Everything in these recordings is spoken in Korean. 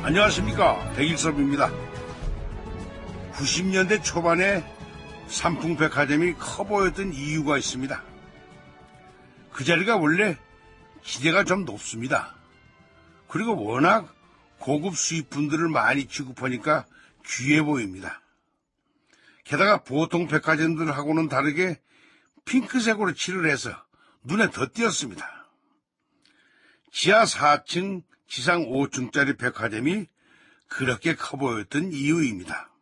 안녕하십니까, 백일섭입니다. 90년대 초반에 삼풍백화점이 커 보였던 이유가 있습니다. 그 자리가 원래 기대가 좀 높습니다. 그리고 워낙 고급 수입품들을 많이 취급하니까 귀해 보입니다. 게다가 보통 백화점들하고는 다르게 핑크색으로 칠을 해서 눈에 더 띄었습니다. 지하 4층, 지상 5층짜리 백화점이 그렇게 커 보였던 이유입니다.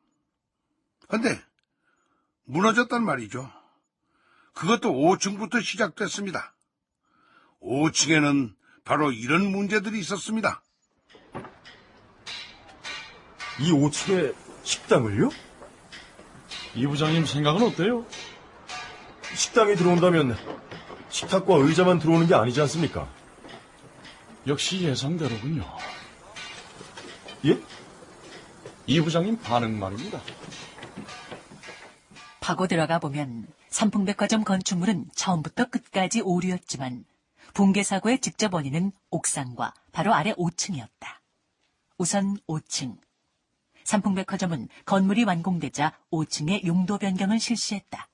근데 무너졌단 말이죠. 그것도 5층부터 시작됐습니다. 5층에는 바로 이런 문제들이 있었습니다. 이 5층에 식당을요? 이 부장님 생각은 어때요? 식당이 들어온다면 식탁과 의자만 들어오는 게 아니지 않습니까? 역시 예상대로군요. 예? 이 부장님 반응 말입니다. 파고 들어가 보면 삼풍백화점 건축물은 처음부터 끝까지 오류였지만 붕괴 사고의 직접 원인은 옥상과 바로 아래 5층이었다. 우선 5층. 삼풍백화점은 건물이 완공되자 5층의 용도 변경을 실시했다.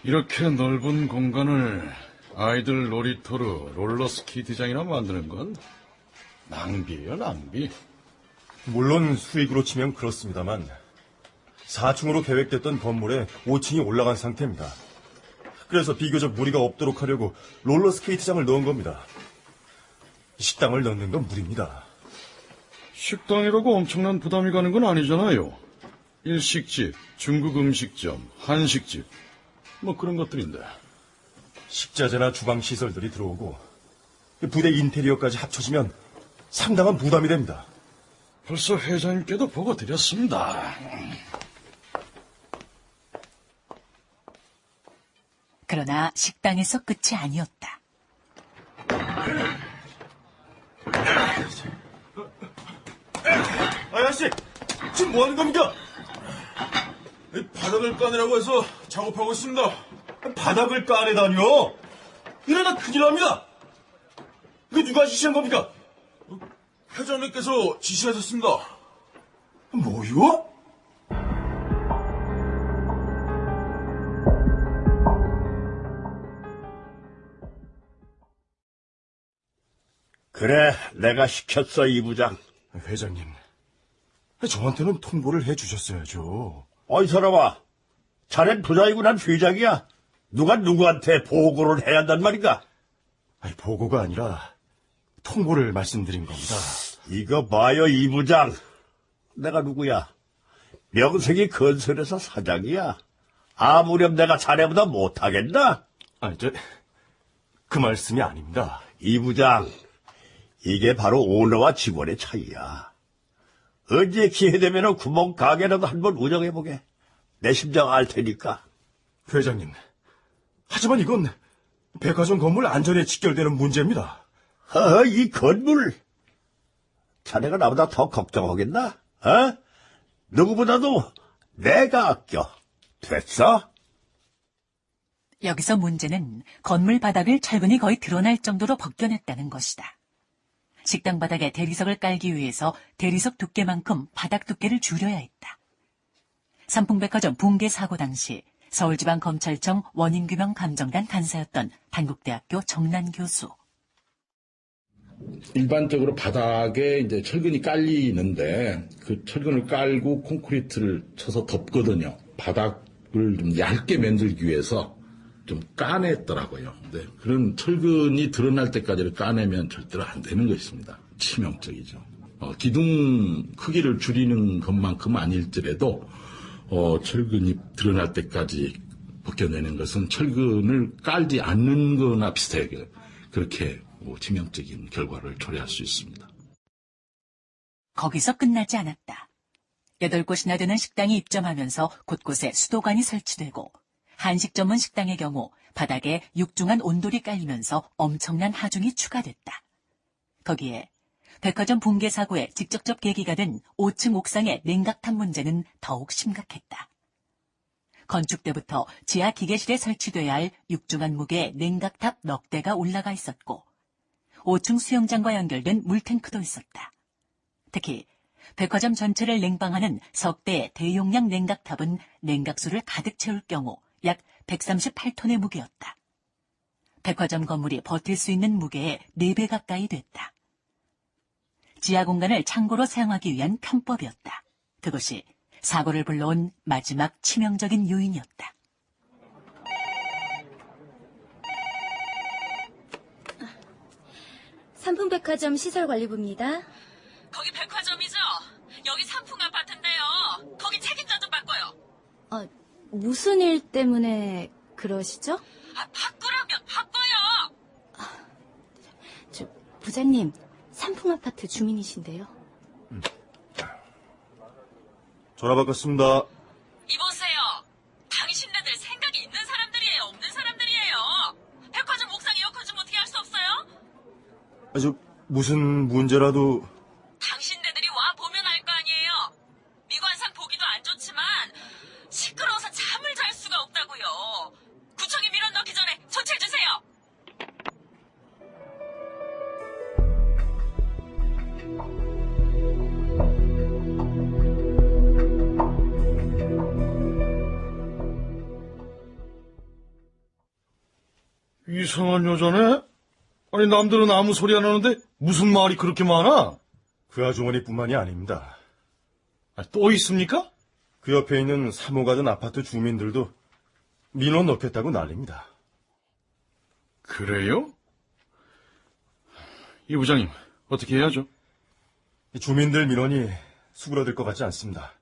이렇게 넓은 공간을 아이들 놀이터로 롤러스케이트장이나 만드는 건 낭비예요, 낭비. 물론 수익으로 치면 그렇습니다만 4층으로 계획됐던 건물에 5층이 올라간 상태입니다. 그래서 비교적 무리가 없도록 하려고 롤러스케이트장을 넣은 겁니다. 식당을 넣는 건 무리입니다. 식당이라고 엄청난 부담이 가는 건 아니잖아요. 일식집, 중국 음식점, 한식집, 뭐 그런 것들인데. 식자재나 주방 시설들이 들어오고 부대 인테리어까지 합쳐지면 상당한 부담이 됩니다. 벌써 회장님께도 보고 드렸습니다. 그러나 식당에서 끝이 아니었다. 아저씨, 지금 뭐 하는 겁니까? 바닥을 까내라고 해서 작업하고 있습니다. 바닥을 까내다니요? 이러다 큰일 납니다. 이거 누가 지시한 겁니까? 회장님께서 지시하셨습니다. 뭐요? 그래, 내가 시켰어, 이 부장. 회장님, 저한테는 통보를 해주셨어야죠. 어이, 사람아. 자넨 부장이고 난 회장이야. 누가 누구한테 보고를 해야 한단 말인가? 아니, 보고가 아니라 통보를 말씀드린 겁니다. 이거 봐요, 이 부장. 내가 누구야? 명색이 건설회사 사장이야. 아무렴 내가 자네보다 못하겠나? 아니, 그 말씀이 아닙니다. 이 부장, 이게 바로 오너와 직원의 차이야. 언제 기회되면 구멍 가게라도 한번 운영해보게. 내 심정 알 테니까. 회장님, 하지만 이건 백화점 건물 안전에 직결되는 문제입니다. 이 건물. 자네가 나보다 더 걱정하겠나? 누구보다도 내가 아껴. 됐어? 여기서 문제는 건물 바닥을 철근이 거의 드러날 정도로 벗겨냈다는 것이다. 식당 바닥에 대리석을 깔기 위해서 대리석 두께만큼 바닥 두께를 줄여야 했다. 삼풍백화점 붕괴 사고 당시 서울지방검찰청 원인규명감정단 간사였던 단국대학교 정난 교수. 일반적으로 바닥에 이제 철근이 깔리는데 그 철근을 깔고 콘크리트를 쳐서 덮거든요. 바닥을 좀 얇게 만들기 위해서 좀 까냈더라고요. 네, 그런 철근이 드러날 때까지를 까내면 절대로 안 되는 것입니다. 치명적이죠. 기둥 크기를 줄이는 것만큼 아닐지라도 철근이 드러날 때까지 벗겨내는 것은 철근을 깔지 않는 거나 비슷하게 그렇게 치명적인 결과를 초래할 수 있습니다. 거기서 끝나지 않았다. 8곳이나 되는 식당이 입점하면서 곳곳에 수도관이 설치되고 한식 전문 식당의 경우 바닥에 육중한 온돌이 깔리면서 엄청난 하중이 추가됐다. 거기에 백화점 붕괴 사고의 직접적 계기가 된 5층 옥상의 냉각탑 문제는 더욱 심각했다. 건축 때부터 지하 기계실에 설치돼야 할 육중한 무게의 냉각탑 넉 대가 올라가 있었고 5층 수영장과 연결된 물탱크도 있었다. 특히 백화점 전체를 냉방하는 석대 대용량 냉각탑은 냉각수를 가득 채울 경우 약 138톤의 무게였다. 백화점 건물이 버틸 수 있는 무게의 4배 가까이 됐다. 지하 공간을 창고로 사용하기 위한 편법이었다. 그것이 사고를 불러온 마지막 치명적인 요인이었다. 삼풍백화점 시설관리부입니다. 거기 백화점이죠? 여기 삼풍 아파트인데요. 거기 책임자 좀 바꿔요. 무슨 일 때문에 그러시죠? 바꾸라면 바꿔요. 부장님, 삼풍아파트 주민이신데요. 전화 바꿨습니다. 이보세요. 당신네들 생각이 있는 사람들이에요? 없는 사람들이에요? 백화점 옥상 에어컨 좀 어떻게 할 수 없어요? 무슨 문제라도 당신네들이 와 보면 알 거 아니에요. 미관상 보기도 안 좋지만 시끄러워서 잠을 잘 수가 없다고요. 구청에 밀어 넣기 전에 조치해 주세요. 이상한 여자네? 아니, 남들은 아무 소리 안 하는데 무슨 말이 그렇게 많아? 그 아주머니뿐만이 아닙니다. 또 있습니까? 그 옆에 있는 3호 가든 아파트 주민들도 민원 넣겠다고 난립니다. 그래요? 이 부장님, 어떻게 해야죠? 주민들 민원이 수그러들 것 같지 않습니다.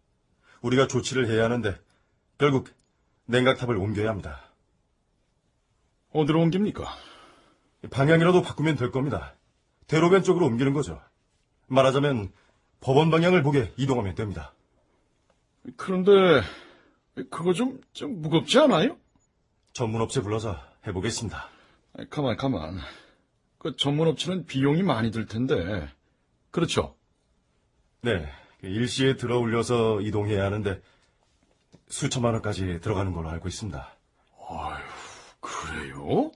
우리가 조치를 해야 하는데 결국 냉각탑을 옮겨야 합니다. 어디로 옮깁니까? 방향이라도 바꾸면 될 겁니다. 대로변 쪽으로 옮기는 거죠. 말하자면 법원 방향을 보게 이동하면 됩니다. 그런데 그거 좀 무겁지 않아요? 전문업체 불러서 해보겠습니다. 가만. 그 전문업체는 비용이 많이 들 텐데. 그렇죠? 네, 일시에 들어 올려서 이동해야 하는데 수천만 원까지 들어가는 걸로 알고 있습니다. 아휴, 그래요?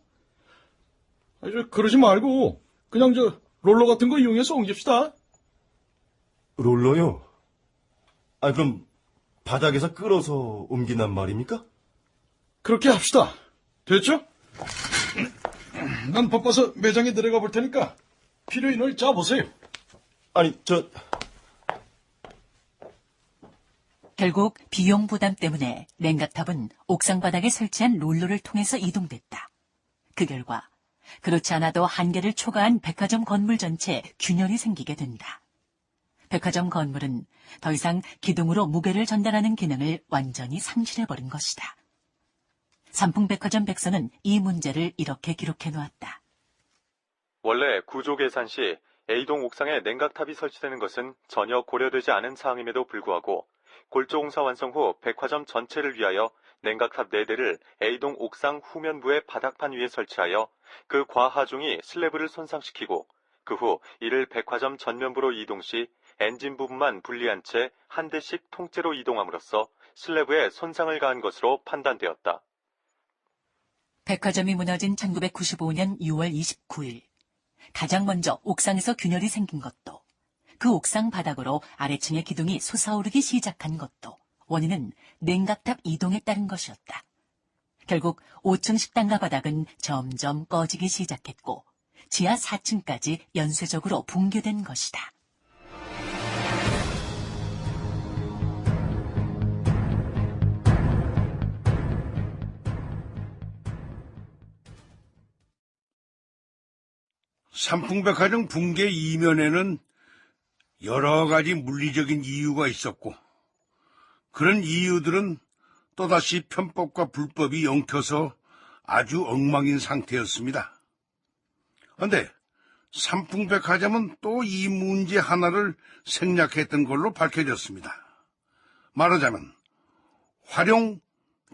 그러지 말고 그냥 롤러 같은 거 이용해서 옮깁시다. 롤러요? 그럼 바닥에서 끌어서 옮긴단 말입니까? 그렇게 합시다. 됐죠? 난 바빠서 매장에 내려가 볼 테니까 필요인을 짜보세요. 결국 비용 부담 때문에 냉각탑은 옥상 바닥에 설치한 롤러를 통해서 이동됐다. 그 결과 그렇지 않아도 한계를 초과한 백화점 건물 전체에 균열이 생기게 된다. 백화점 건물은 더 이상 기둥으로 무게를 전달하는 기능을 완전히 상실해버린 것이다. 삼풍백화점 백서는 이 문제를 이렇게 기록해 놓았다. 원래 구조 계산 시 A동 옥상에 냉각탑이 설치되는 것은 전혀 고려되지 않은 사항임에도 불구하고 골조공사 완성 후 백화점 전체를 위하여 냉각탑 4대를 A동 옥상 후면부의 바닥판 위에 설치하여 그 과하중이 슬래브를 손상시키고 그 후 이를 백화점 전면부로 이동 시 엔진 부분만 분리한 채 한 대씩 통째로 이동함으로써 슬래브에 손상을 가한 것으로 판단되었다. 백화점이 무너진 1995년 6월 29일. 가장 먼저 옥상에서 균열이 생긴 것도, 그 옥상 바닥으로 아래층의 기둥이 솟아오르기 시작한 것도 원인은 냉각탑 이동에 따른 것이었다. 결국 5층 식당과 바닥은 점점 꺼지기 시작했고 지하 4층까지 연쇄적으로 붕괴된 것이다. 삼풍백화점 붕괴 이면에는 여러 가지 물리적인 이유가 있었고, 그런 이유들은 또다시 편법과 불법이 엉켜서 아주 엉망인 상태였습니다. 그런데 삼풍백화점은 또 이 문제 하나를 생략했던 걸로 밝혀졌습니다. 말하자면 활용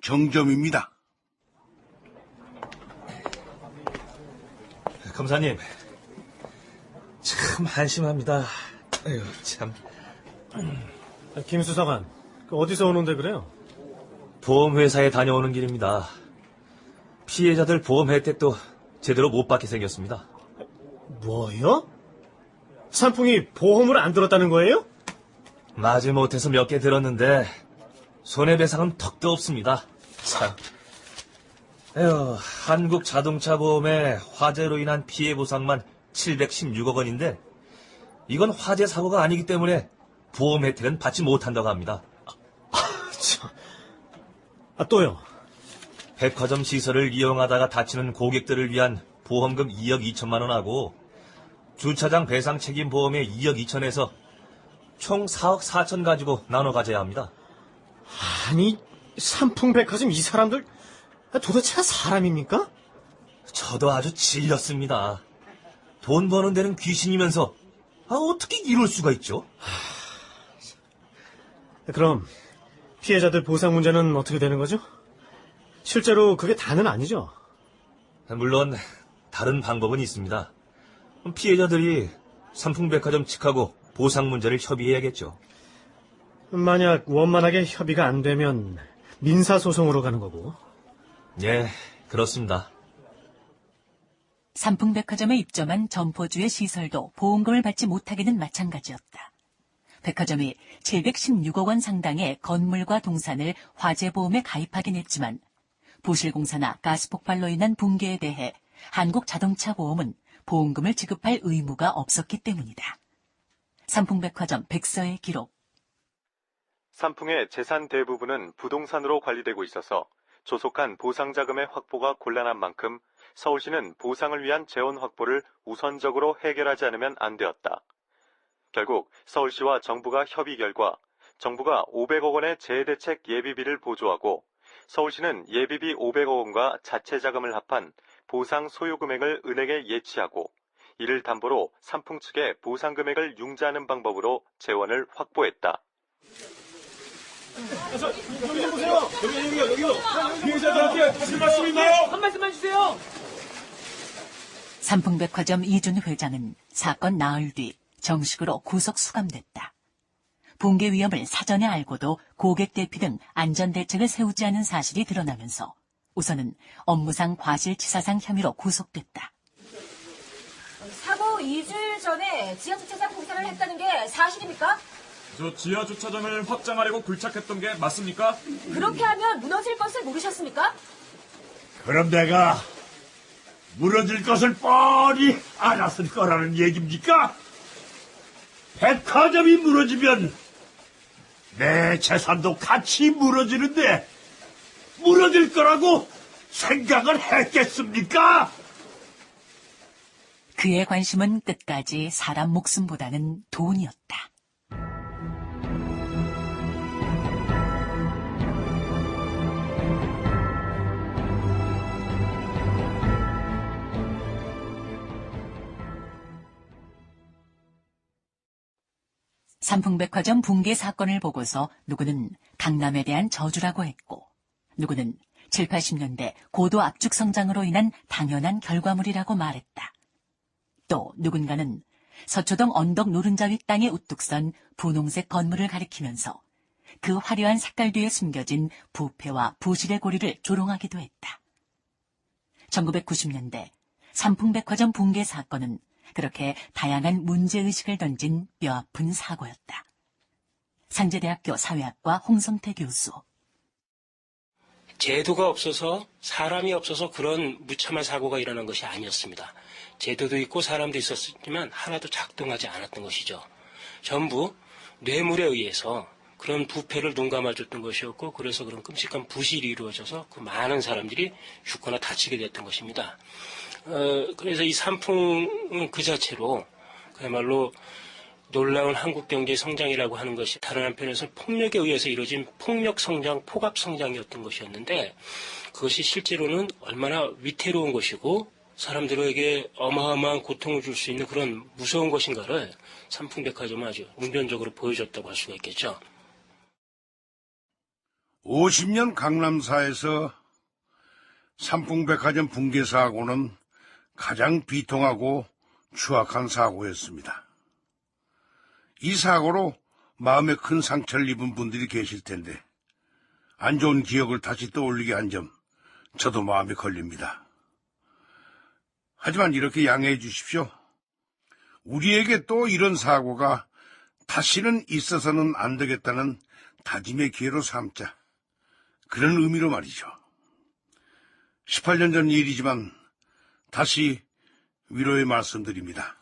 정점입니다. 검사님, 참 한심합니다. 아유, 참. 김 수사관, 어디서 오는데 그래요? 보험회사에 다녀오는 길입니다. 피해자들 보험 혜택도 제대로 못 받게 생겼습니다. 뭐요? 삼풍이 보험을 안 들었다는 거예요? 마지못해서 몇 개 들었는데 손해배상은 턱도 없습니다. 참. 에휴, 한국자동차보험의 화재로 인한 피해 보상만 716억 원인데 이건 화재 사고가 아니기 때문에 보험 혜택은 받지 못한다고 합니다. 또요. 백화점 시설을 이용하다가 다치는 고객들을 위한 보험금 2억 2천만 원하고 주차장 배상 책임 보험에 2억 2천에서 총 4억 4천 가지고 나눠 가져야 합니다. 아니, 삼풍백화점 이 사람들 도대체 사람입니까? 저도 아주 질렸습니다. 돈 버는 데는 귀신이면서 어떻게 이럴 수가 있죠? 그럼 피해자들 보상 문제는 어떻게 되는 거죠? 실제로 그게 다는 아니죠? 물론 다른 방법은 있습니다. 피해자들이 삼풍백화점 측하고 보상 문제를 협의해야겠죠. 만약 원만하게 협의가 안 되면 민사소송으로 가는 거고. 예, 그렇습니다. 삼풍백화점에 입점한 점포주의 시설도 보험금을 받지 못하기는 마찬가지였다. 백화점이 716억 원 상당의 건물과 동산을 화재보험에 가입하긴 했지만 부실공사나 가스폭발로 인한 붕괴에 대해 한국자동차보험은 보험금을 지급할 의무가 없었기 때문이다. 삼풍백화점 백서의 기록. 삼풍의 재산 대부분은 부동산으로 관리되고 있어서 조속한 보상자금의 확보가 곤란한 만큼 서울시는 보상을 위한 재원 확보를 우선적으로 해결하지 않으면 안 되었다. 결국 서울시와 정부가 협의 결과 정부가 500억 원의 재해대책 예비비를 보조하고 서울시는 예비비 500억 원과 자체 자금을 합한 보상 소요 금액을 은행에 예치하고 이를 담보로 삼풍 측에 보상 금액을 융자하는 방법으로 재원을 확보했다. 여기 보세요. 여기요. 피해자들한테 하실 말씀 있나요? 한 말씀만 주세요. 삼풍백화점 이준 회장은 사건 나흘 뒤 정식으로 구속 수감됐다. 붕괴 위험을 사전에 알고도 고객 대피 등 안전대책을 세우지 않은 사실이 드러나면서 우선은 업무상 과실치사상 혐의로 구속됐다. 사고 2주일 전에 지하주차장 공사를 했다는 게 사실입니까? 저 지하 주차장을 확장하려고 굴착했던 게 맞습니까? 그렇게 하면 무너질 것을 모르셨습니까? 그럼 내가 무너질 것을 뻔히 알았을 거라는 얘기입니까? 백화점이 무너지면 내 재산도 같이 무너지는데 무너질 거라고 생각을 했겠습니까? 그의 관심은 끝까지 사람 목숨보다는 돈이었다. 삼풍백화점 붕괴 사건을 보고서 누구는 강남에 대한 저주라고 했고 누구는 7, 80년대 고도 압축 성장으로 인한 당연한 결과물이라고 말했다. 또 누군가는 서초동 언덕 노른자 위 땅에 우뚝 선 분홍색 건물을 가리키면서 그 화려한 색깔 뒤에 숨겨진 부패와 부실의 고리를 조롱하기도 했다. 1990년대 삼풍백화점 붕괴 사건은 그렇게 다양한 문제의식을 던진 뼈아픈 사고였다. 상제대학교 사회학과 홍성태 교수. 제도가 없어서 사람이 없어서 그런 무참한 사고가 일어난 것이 아니었습니다. 제도도 있고 사람도 있었지만 하나도 작동하지 않았던 것이죠. 전부 뇌물에 의해서 그런 부패를 눈 감아줬던 것이었고 그래서 그런 끔찍한 부실이 이루어져서 그 많은 사람들이 죽거나 다치게 됐던 것입니다. 그래서 이 삼풍은 그 자체로 그야말로 놀라운 한국 경제 성장이라고 하는 것이 다른 한편에서 폭력에 의해서 이루어진 폭력 성장, 폭압 성장이었던 것이었는데 그것이 실제로는 얼마나 위태로운 것이고 사람들에게 어마어마한 고통을 줄 수 있는 그런 무서운 것인가를 삼풍백화점은 아주 웅변적으로 보여줬다고 할 수가 있겠죠. 50년 강남사에서 삼풍백화점 붕괴 사고는 가장 비통하고 추악한 사고였습니다. 이 사고로 마음에 큰 상처를 입은 분들이 계실 텐데 안 좋은 기억을 다시 떠올리게 한 점 저도 마음에 걸립니다. 하지만 이렇게 양해해 주십시오. 우리에게 또 이런 사고가 다시는 있어서는 안 되겠다는 다짐의 기회로 삼자. 그런 의미로 말이죠. 18년 전 일이지만 다시 위로의 말씀드립니다.